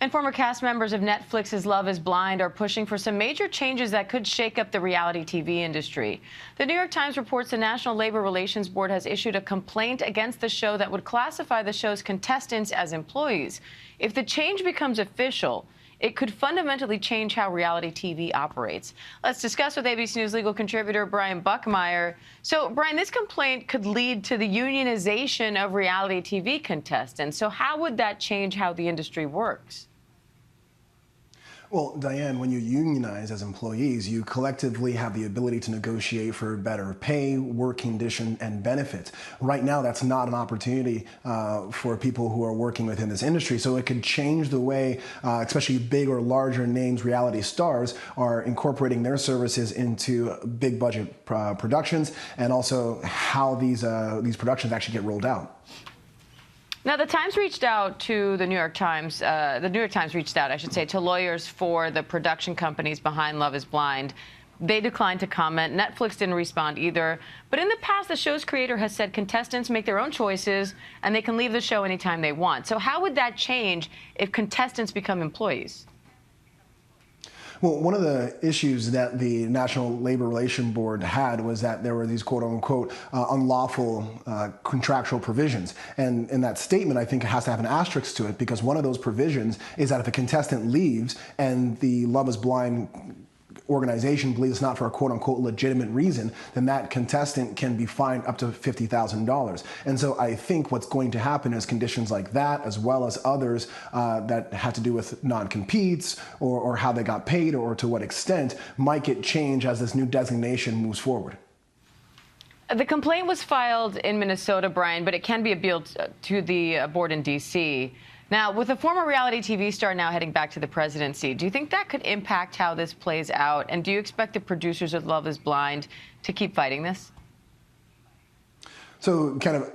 And former cast members of Netflix's Love is Blind are pushing for some major changes that could shake up the reality TV industry. The New York Times reports the National Labor Relations Board has issued a complaint against the show that would classify the show's contestants as employees. If the change becomes official, it could fundamentally change how reality TV operates. Let's discuss with ABC News legal contributor Brian Buckmire. So, Brian, this complaint could lead to the unionization of reality TV contestants. So how would that change how the industry works? Well, Diane, when you unionize as employees, you collectively have the ability to negotiate for better pay, work condition, and benefits. Right now, that's not an opportunity for people who are working within this industry. So it could change the way, especially big or larger names, reality stars are incorporating their services into big budget productions, and also how these productions actually get rolled out. Now, the Times reached out to the New York Times. The New York Times reached out, I should say, to lawyers for the production companies behind Love is Blind. They declined to comment. Netflix didn't respond either. But in the past, the show's creator has said contestants make their own choices and they can leave the show anytime they want. So how would that change if contestants become employees? Well, one of the issues that the National Labor Relations Board had was that there were these quote-unquote unlawful contractual provisions. And in that statement, I think it has to have an asterisk to it, because one of those provisions is that if a contestant leaves and the Love is Blind organization believes it's not for a quote-unquote legitimate reason, then that contestant can be fined up to $50,000. And so I think what's going to happen is conditions like that, as well as others that have to do with non-competes or how they got paid or to what extent, might get changed as this new designation moves forward. The complaint was filed in Minnesota, Brian, but it can be appealed to the board in D.C. Now, with a former reality TV star now heading back to the presidency, do you think that could impact how this plays out? And do you expect the producers of Love is Blind to keep fighting this? So kind of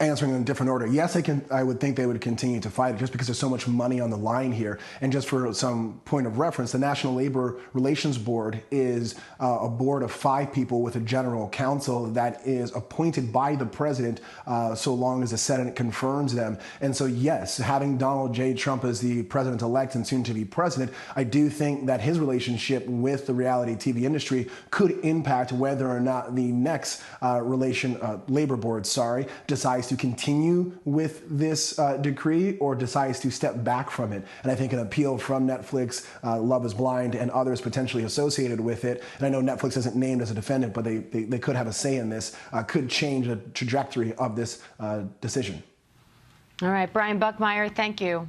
answering in a different order. Yes, I would think they would continue to fight it just because there's so much money on the line here. And just for some point of reference, the National Labor Relations Board is a board of 5 people with a general counsel that is appointed by the president so long as the Senate confirms them. And so, yes, having Donald J. Trump as the president-elect and soon-to-be president, I do think that his relationship with the reality TV industry could impact whether or not the next labor board, decides to continue with this decree or decides to step back from it. And I think an appeal from Netflix, Love is Blind, and others potentially associated with it, and I know Netflix isn't named as a defendant, but they could have a say in this, could change the trajectory of this decision. All right, Brian Buckmire, thank you.